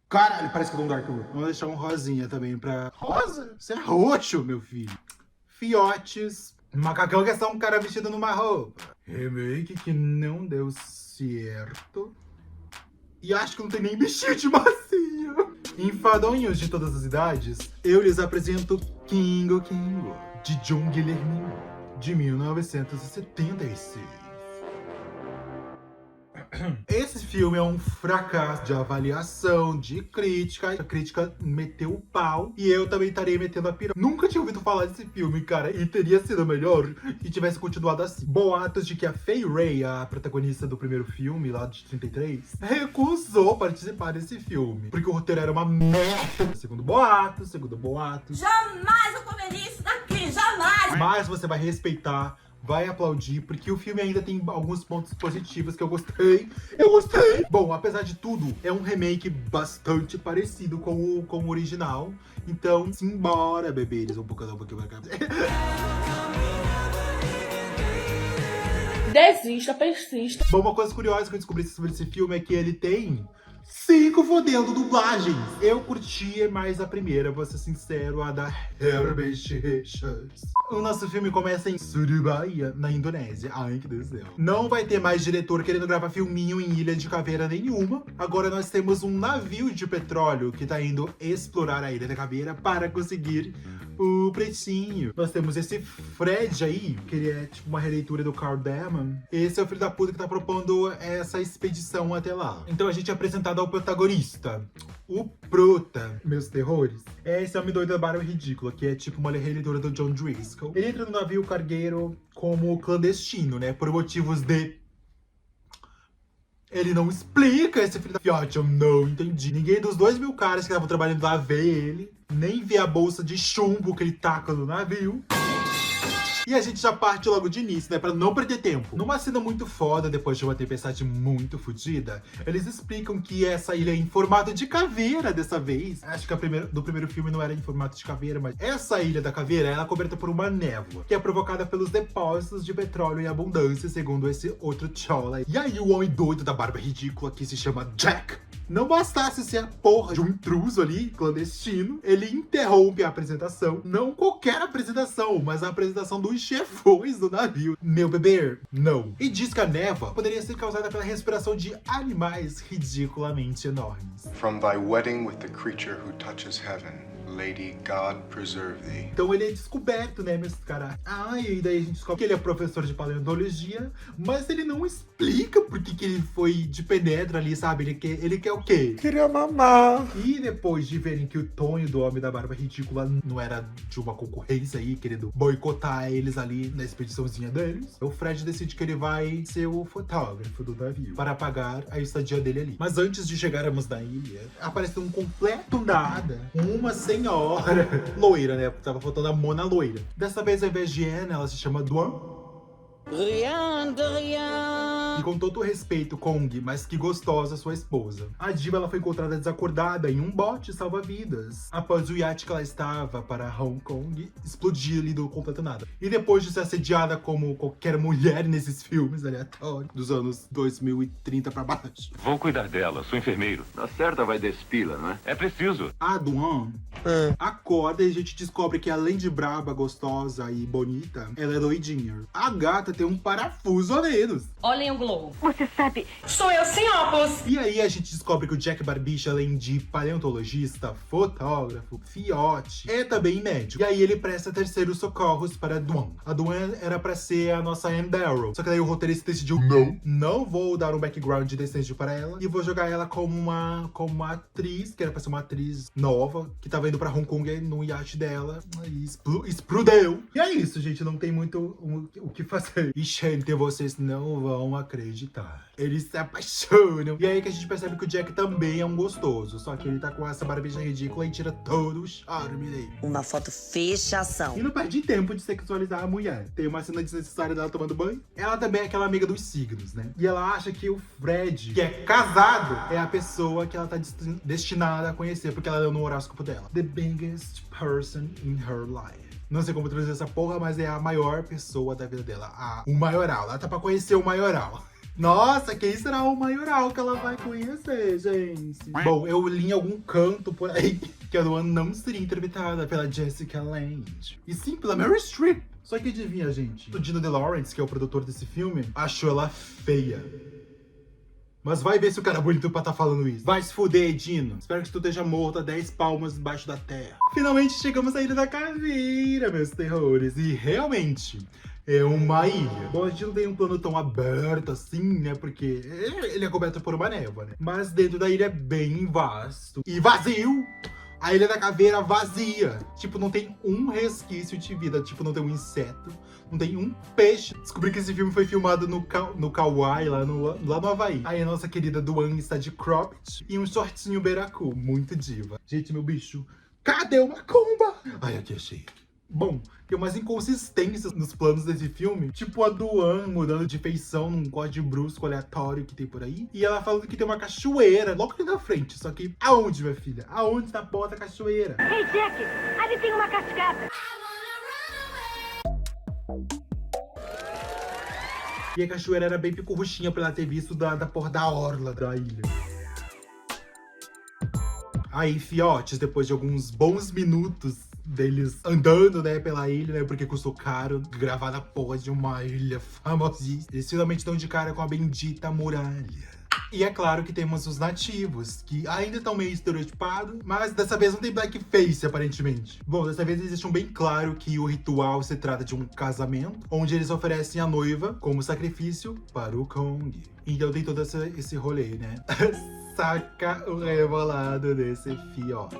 Caralho, parece que eu dou um Dark Room. Vamos deixar um rosinha também pra... Rosa? Você é roxo, meu filho. Fiotes. Macacão que é só um cara vestido numa roupa. Remake que não deu certo. E acho que não tem nem bichinho de massinha. Enfadonhos de todas as idades, eu lhes apresento Kingo Kingo, de John Guillermin, de 1976. Esse filme é um fracasso de avaliação, de crítica. A crítica meteu o pau e eu também estarei metendo a piroca. Nunca tinha ouvido falar desse filme, cara, e teria sido melhor se tivesse continuado assim. Boatos de que a Fay Wray, a protagonista do primeiro filme, lá de 33, recusou participar desse filme, porque o roteiro era uma merda. Segundo boatos. Jamais eu comeria isso daqui, jamais! Mas você vai respeitar, vai aplaudir, porque o filme ainda tem alguns pontos positivos que eu gostei. Bom, apesar de tudo, é um remake bastante parecido com o original. Então, simbora, bebês. Um pouquinho pra cá. Desista, persista. Bom, uma coisa curiosa que eu descobri sobre esse filme é que ele tem 5 fodendo dublagens. Eu curti mais a primeira, vou ser sincero, a da Herbert Richards. O nosso filme começa em Surabaya, na Indonésia. Ai, que Deus do céu. Não vai ter mais diretor querendo gravar filminho em Ilha de Caveira nenhuma. Agora nós temos um navio de petróleo que tá indo explorar a Ilha da Caveira para conseguir o pretinho. Nós temos esse Fred aí, que ele é tipo uma releitura do Carl Damon. Esse é o filho da puta que tá propondo essa expedição até lá. Então a gente é apresentado ao protagonista, o Prota, meus terrores. É esse homem doido da Barba Ridícula, que é tipo uma releitura do John Driscoll. Ele entra no navio cargueiro como clandestino, né? Por motivos de... Ele não explica esse filho da fiote, eu não entendi. Ninguém dos 2.000 caras que estavam trabalhando lá vê ele, nem vê a bolsa de chumbo que ele taca no navio. E a gente já parte logo de início, né? Pra não perder tempo. Numa cena muito foda, depois de uma tempestade muito fodida, eles explicam que essa ilha é em formato de caveira dessa vez. Acho que do primeiro filme não era em formato de caveira, mas essa ilha da caveira, ela é coberta por uma névoa, que é provocada pelos depósitos de petróleo em abundância, segundo esse outro chola. E aí o homem doido da Barba Ridícula, que se chama Jack, não bastasse ser a porra de um intruso ali, clandestino, ele interrompe a apresentação. Não qualquer apresentação, mas a apresentação dos chefões do navio. Meu bebê, não. E diz que a névoa poderia ser causada pela respiração de animais ridiculamente enormes. From thy wedding with the creature who touches heaven, Lady God preserve thee. Então ele é descoberto, né, meus caras? E daí a gente descobre que ele é professor de paleontologia, mas ele não explica por que ele foi de penetra ali, sabe? Ele quer o quê? Queria mamar. E depois de verem que o Tonho do Homem da Barba Ridícula não era de uma concorrência aí, querendo boicotar eles ali na expediçãozinha deles, o Fred decide que ele vai ser o fotógrafo do navio para pagar a estadia dele ali. Mas antes de chegarmos na ilha, apareceu um completo nada, uma senhora loira, né? Tava faltando a Mona loira. Dessa vez, ao invés de Anne, ela se chama Duan. Rien de rien. E com todo o respeito, Kong, mas que gostosa sua esposa. A diva ela foi encontrada desacordada em um bote salva-vidas, após o iate que ela estava para Hong Kong explodir ali do completo nada. E depois de ser assediada como qualquer mulher nesses filmes aleatórios dos anos 2030 pra baixo. Vou cuidar dela, sou enfermeiro. Na certa vai despila, não é? É preciso. A Duan acorda e a gente descobre que além de braba, gostosa e bonita, ela é doidinha. A gata tem um parafuso a menos. Olhem o globo. Você sabe, sou eu sem óculos. E aí a gente descobre que o Jack Barbicha, além de paleontologista, fotógrafo, fiote, é também médico. E aí ele presta terceiros socorros para a Duan. A Duan era pra ser a nossa Anne Darrow. Só que daí o roteirista decidiu, não vou dar um background decente para ela e vou jogar ela como uma atriz, que era pra ser uma atriz nova, que tava indo pra Hong Kong no iate dela. E explodeu. E é isso, gente, não tem muito o que fazer. E gente, vocês não vão acreditar. Eles se apaixonam. E aí que a gente percebe que o Jack também é um gostoso. Só que ele tá com essa barbicha ridícula e tira todo o charme dele. Uma foto fechação. E não perde tempo de sexualizar a mulher. Tem uma cena desnecessária dela tomando banho. Ela também é aquela amiga dos signos, né? E ela acha que o Fred, que é casado, é a pessoa que ela tá destinada a conhecer, porque ela leu no horóscopo dela. The biggest person in her life. Não sei como traduzir essa porra, mas é a maior pessoa da vida dela. O maioral. Ela tá pra conhecer o maioral. Nossa, quem será o maioral que ela vai conhecer, gente? Bom, eu li em algum canto por aí que a Duan não seria interpretada pela Jessica Lange, e sim pela Meryl Streep. Só que adivinha, gente? O Dino De Laurentiis, que é o produtor desse filme, achou ela feia. Mas vai ver se o cara é bonito pra tá falando isso. Vai se fuder, Dino. Espero que tu esteja morto a 10 palmas debaixo da terra. Finalmente chegamos à Ilha da Caveira, meus terrores. E realmente, é uma ilha. Bom, a gente não tem um plano tão aberto assim, né? Porque ele é coberto por uma névoa, né? Mas dentro da ilha é bem vasto. E vazio! A Ilha da Caveira vazia. Tipo, não tem um resquício de vida. Tipo, não tem um inseto. Não tem um peixe. Descobri que esse filme foi filmado no Kauai, lá no Havaí. Aí a nossa querida Duan está de cropped e um shortinho beiracu. Muito diva. Gente, meu bicho, cadê uma comba? Ai, aqui achei. Bom, tem umas inconsistências nos planos desse filme. Tipo a Duan mudando de feição num corte brusco aleatório que tem por aí. E ela falando que tem uma cachoeira logo ali na frente. Só que aonde, minha filha? Aonde tá a porra da cachoeira? Ei, Jack, ali tem uma cascata. E a cachoeira era bem picurruchinha pra ela ter visto da porra da orla da ilha. Aí, fiotes, depois de alguns bons minutos deles andando, né, pela ilha, né, porque custou caro gravar na porra de uma ilha famosíssima, eles finalmente estão de cara com a bendita muralha. E é claro que temos os nativos, que ainda estão meio estereotipados, mas dessa vez não tem blackface, aparentemente. Bom, dessa vez eles deixam bem claro que o ritual se trata de um casamento, onde eles oferecem a noiva como sacrifício para o Kong. Então tem todo esse rolê, né? Saca o rebolado desse fiote.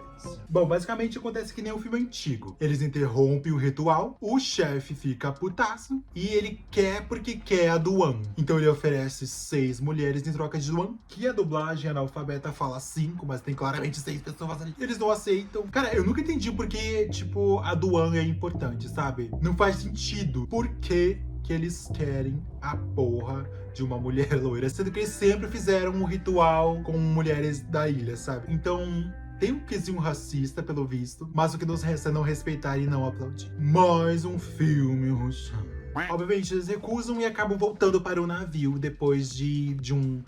Bom, basicamente acontece que nem um filme antigo. Eles interrompem o ritual, o chefe fica putaço e ele quer porque quer a Duan. Então ele oferece 6 mulheres em troca de Duan, que a dublagem analfabeta fala 5, mas tem claramente 6 pessoas ali. Eles não aceitam. Cara, eu nunca entendi porque, tipo, a Duan é importante, sabe? Não faz sentido. Por que eles querem a porra de uma mulher loira, sendo que eles sempre fizeram um ritual com mulheres da ilha, sabe? Então, tem um quesinho racista, pelo visto, mas o que nos resta é não respeitar e não aplaudir. Mais um filme ruxando. Obviamente, eles recusam e acabam voltando para o navio depois de um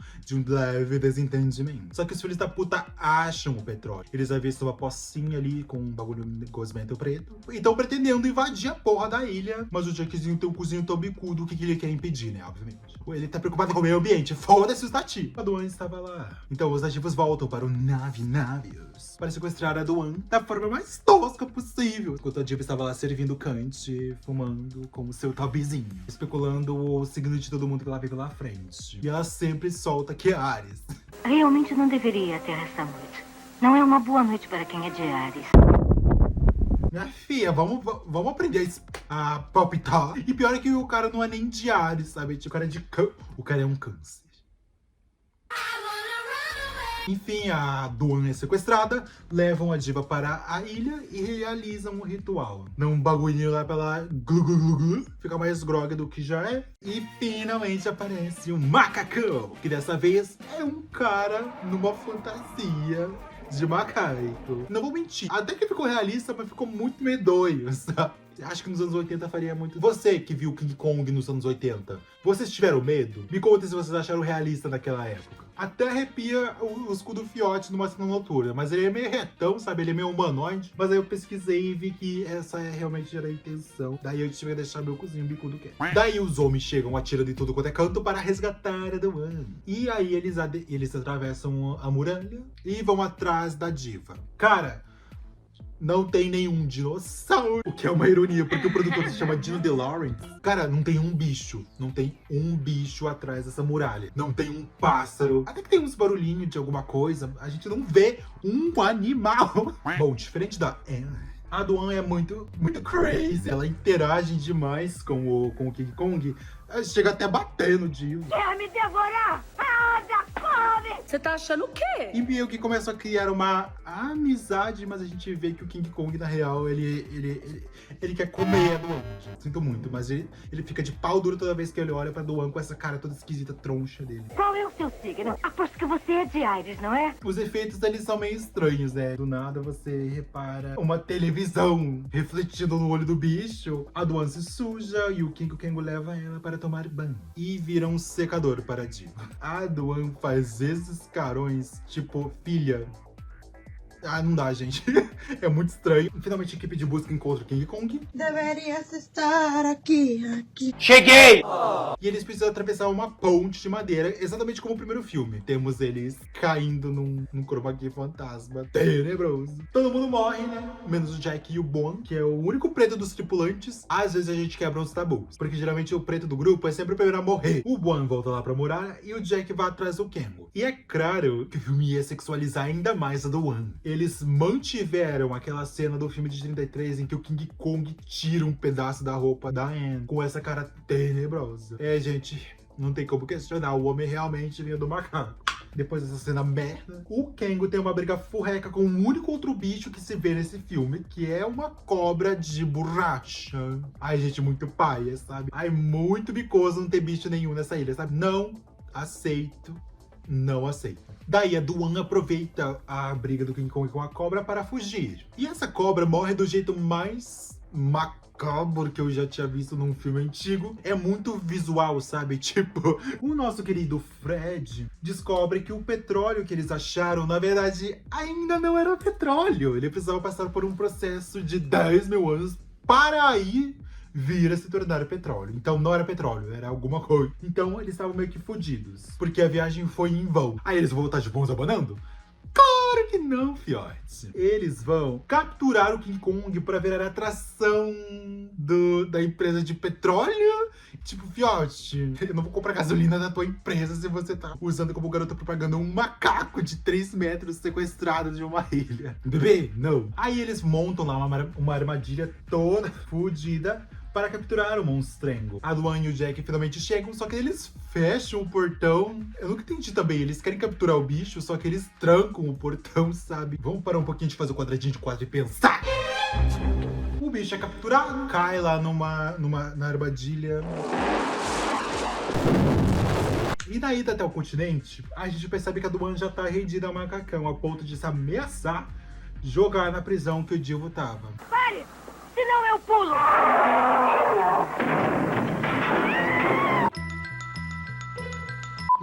leve desentendimento. Só que os filhos da puta acham o petróleo. Eles avistam uma pocinha ali com um bagulho de gosmento preto e estão pretendendo invadir a porra da ilha. Mas o Jackzinho tem um cozinho tão bicudo, o que ele quer impedir, né? Obviamente. Ele tá preocupado com o meio ambiente. Foda-se os nativos. A Duan estava lá. Então os nativos voltam para o navios para sequestrar a Duan da forma mais tosca possível. Enquanto a diva estava lá servindo cante, fumando com seu tobzinho, especulando o signo de todo mundo que ela vê pela frente. E ela sempre solta que é Ares. Realmente não deveria ter esta noite. Não é uma boa noite para quem é de Ares. Minha filha, vamos aprender a palpitar. E pior é que o cara não é nem de Ares, sabe? O cara é de o cara é um câncer. Enfim, a Duan é sequestrada, levam a diva para a ilha e realizam um ritual. Dão um bagulhinho lá pra ela glu, glu, glu, glu, fica mais grogue do que já é. E finalmente aparece um macacão, que dessa vez é um cara numa fantasia de macaco. Não vou mentir, até que ficou realista, mas ficou muito medonho, sabe? Acho que nos anos 80 faria muito. Você que viu King Kong nos anos 80, vocês tiveram medo? Me conta se vocês acharam realista naquela época. Até arrepia o escudo fiote numa cena noturna, mas ele é meio retão, sabe? Ele é meio humanoide. Mas aí eu pesquisei e vi que essa realmente era a intenção. Daí eu tive que deixar meu cozinho bicudo quieto. Daí os homens chegam atirando em tudo quanto é canto para resgatar a Duan. E aí eles atravessam a muralha e vão atrás da diva. Cara, não tem nenhum dinossauro, o que é uma ironia, porque o produtor se chama Dino De Laurentiis. Cara, não tem um bicho. Não tem um bicho atrás dessa muralha. Não tem um pássaro. Até que tem uns barulhinhos de alguma coisa. A gente não vê um animal. Bom, diferente da Anne, a Duan é muito crazy. Ela interage demais com o King Kong. Ela chega até a bater no Dio. Quer me devorar? Anda, come! Você tá achando o quê? E meio que começou a criar uma amizade, mas a gente vê que o King Kong, na real, ele quer comer a Doan. Sinto muito, mas ele fica de pau duro toda vez que ele olha pra Doan com essa cara toda esquisita, troncha dele. Qual é o seu signo? Aposto que você é de Ares, não é? Os efeitos deles são meio estranhos, né? Do nada você repara uma televisão refletindo no olho do bicho, a Doan se suja e o King Kong leva ela para tomar banho. E vira um secador para Diva. A Doan faz esses carões, tipo, filha. Ah, não dá, gente. É muito estranho. Finalmente a equipe de busca encontra o King Kong. Deverias estar aqui. Cheguei! E eles precisam atravessar uma ponte de madeira, exatamente como o primeiro filme. Temos eles caindo num chroma key fantasma tenebroso. Todo mundo morre, né? Menos o Jack e o Bon, que é o único preto dos tripulantes. Às vezes a gente quebra uns tabus, porque geralmente o preto do grupo é sempre o primeiro a morrer. O Bon volta lá pra morar e o Jack vai atrás do Kengo. E é claro que o filme ia sexualizar ainda mais a Doan. Eles mantiveram aquela cena do filme de 33 em que o King Kong tira um pedaço da roupa da Anne com essa cara tenebrosa. É, gente, não tem como questionar, o homem realmente vinha do macaco. Depois dessa cena merda, o Kengo tem uma briga furreca com o único outro bicho que se vê nesse filme, que é uma cobra de borracha. Ai, gente, muito paia, sabe? Ai, muito bicoso não ter bicho nenhum nessa ilha, sabe? Não aceito. Não aceito. Daí a Doan aproveita a briga do King Kong com a cobra para fugir. E essa cobra morre do jeito mais macabro que eu já tinha visto num filme antigo. É muito visual, sabe? Tipo, o nosso querido Fred descobre que o petróleo que eles acharam, na verdade, ainda não era petróleo. Ele precisava passar por um processo de 10 mil anos para aí vir a se tornar petróleo. Então não era petróleo, era alguma coisa. Então eles estavam meio que fodidos, porque a viagem foi em vão. Aí eles vão voltar de bons abanando? Claro que não, fiote. Eles vão capturar o King Kong para virar atração da empresa de petróleo. Tipo, fiote, eu não vou comprar gasolina da tua empresa se você tá usando como garota propaganda um macaco de 3 metros sequestrado de uma ilha. Bebê, não. Aí eles montam lá uma armadilha toda fodida para capturar o monstrengo. A Doan e o Jack finalmente chegam, só que eles fecham o portão. Eu nunca entendi também, eles querem capturar o bicho, só que eles trancam o portão, sabe? Vamos parar um pouquinho de fazer o quadradinho de quadro e pensar. O bicho é capturado, cai lá na armadilha. E na ida até o continente, a gente percebe que a Doan já tá rendida ao macacão, a ponto de se ameaçar jogar na prisão que o Divo tava. Pare! Senão eu pulo!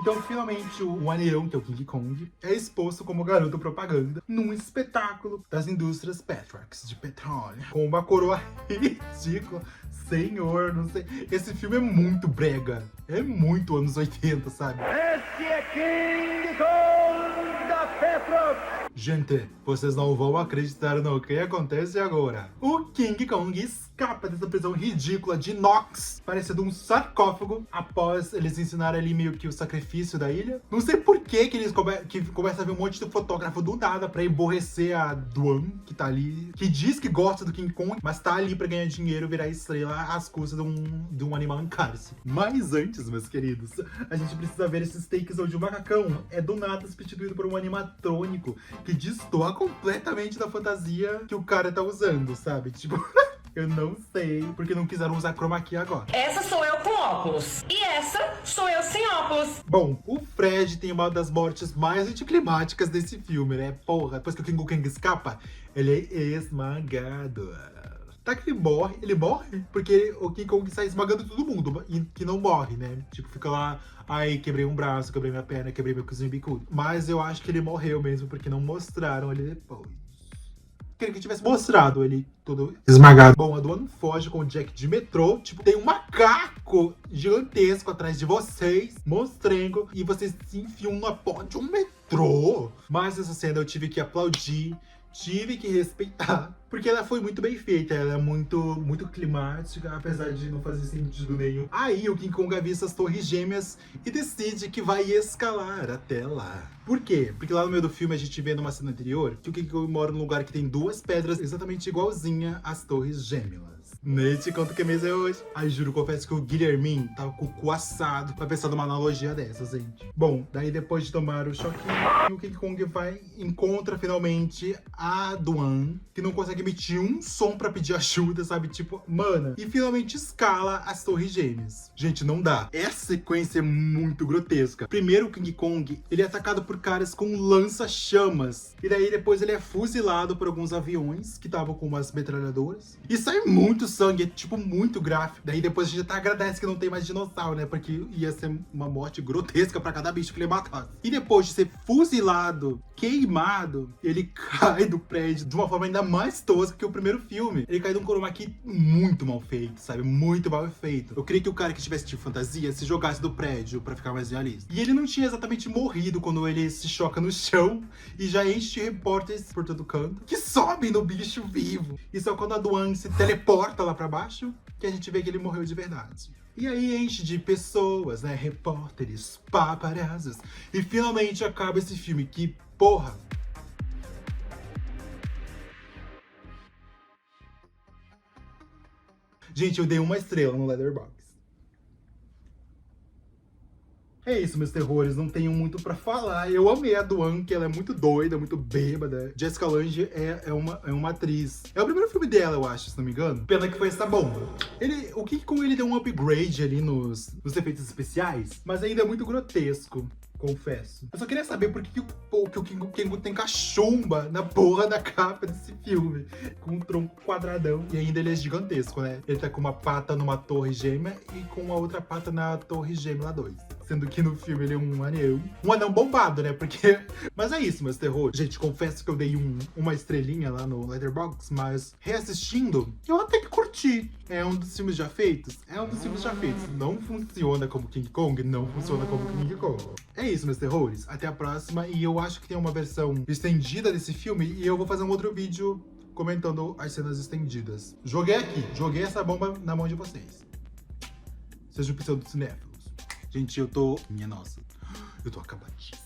Então, finalmente, o anelão, que é o King Kong, é exposto como garoto propaganda num espetáculo das indústrias Petrox, de petróleo, com uma coroa ridícula. Senhor, não sei. Esse filme é muito brega. É muito anos 80, sabe? Esse é King Kong da Petrox! Gente, vocês não vão acreditar no que acontece agora. O King Kong escapa dessa prisão ridícula de inox, parecendo um sarcófago, após eles ensinarem ali meio que o sacrifício da ilha. Não sei por que eles começam a ver um monte de fotógrafo do nada pra emborrecer a Doan, que tá ali, que diz que gosta do King Kong, mas tá ali pra ganhar dinheiro, virar estrela às custas de um animal em cárcere. Mas antes, meus queridos, a gente precisa ver esses takes onde o macacão é do nada substituído por um animatrônico que destoa completamente da fantasia que o cara tá usando, sabe? Tipo, eu não sei porque não quiseram usar chroma key agora. Essa sou eu com óculos. E essa sou eu sem óculos. Bom, o Fred tem uma das mortes mais anticlimáticas desse filme, né? Porra, depois que o King Kong escapa, ele é esmagado. Tá que ele morre porque o King Kong sai esmagando todo mundo e que não morre, né? Tipo, fica lá, aí quebrei um braço, quebrei minha perna, quebrei meu cozinho bicudo. Mas eu acho que ele morreu mesmo, porque não mostraram ele depois. Queria que tivesse mostrado ele todo esmagado. Bom, a Doan foge com o Jack de metrô. Tipo, tem um macaco gigantesco atrás de vocês, monstrengo, e vocês se enfiam na porta de um metrô. Mas essa cena eu tive que aplaudir. tive que respeitar, porque ela foi muito bem feita, ela é muito climática, apesar de não fazer sentido nenhum. Aí o King Kong avista as torres gêmeas e decide que vai escalar até lá. Por quê? Porque lá no meio do filme a gente vê numa cena anterior que o King Kong mora num lugar que tem duas pedras exatamente igualzinha às torres gêmeas. Neste conto que mês é hoje. Ai, juro, confesso que o Guilhermin tava com o cu assado pra pensar numa analogia dessas, gente. Bom, daí depois de tomar o choquinho, o King Kong encontra finalmente a Duan, que não consegue emitir um som pra pedir ajuda, sabe? Tipo, mana. E finalmente escala as torres gêmeas. Gente, não dá. Essa sequência é muito grotesca. Primeiro, o King Kong, ele é atacado por caras com lança-chamas. E daí depois ele é fuzilado por alguns aviões que estavam com umas metralhadoras. E sai muito sangue, é tipo muito gráfico. Daí depois a gente até agradece que não tem mais dinossauro, né? Porque ia ser uma morte grotesca pra cada bicho que ele matasse. E depois de ser fuzilado, queimado, ele cai do prédio de uma forma ainda mais tosca que o primeiro filme. Ele cai de um chroma key muito mal feito, sabe? Muito mal feito. Eu queria que o cara que tivesse tipo fantasia se jogasse do prédio pra ficar mais realista. E ele não tinha exatamente morrido quando ele se choca no chão e já enche de repórteres por todo canto que sobem no bicho vivo. E só quando a Duan se teleporta lá pra baixo que a gente vê que ele morreu de verdade. E aí enche de pessoas, né? Repórteres, paparazzos. E finalmente acaba esse filme. Que porra! Gente, eu dei uma estrela no Letterboxd. É isso, meus terrores, não tenho muito pra falar. Eu amei a Duan, que ela é muito doida, muito bêbada. Jessica Lange é uma atriz. É o primeiro filme dela, eu acho, se não me engano. Pena que foi essa bomba. O King Kong, ele deu um upgrade ali nos efeitos especiais, mas ainda é muito grotesco. Confesso. Eu só queria saber por que o King Kong tem cachumba na porra da capa desse filme. Com um tronco quadradão. E ainda ele é gigantesco, né? Ele tá com uma pata numa torre gêmea e com a outra pata na torre gêmea 2. Sendo que no filme ele é um anão. Um anão bombado, né? Porque... Mas é isso, meus terrores. Gente, confesso que eu dei uma estrelinha lá no Letterboxd, mas reassistindo, eu até que curti. É um dos filmes já feitos? É um dos filmes já feitos. Não funciona como King Kong, não funciona como King Kong. É isso, meus terrores. Até a próxima. E eu acho que tem uma versão estendida desse filme e eu vou fazer um outro vídeo comentando as cenas estendidas. Joguei essa bomba na mão de vocês. Sejam pseudo-cinéfilos. Gente, minha nossa, eu tô acabadíssimo.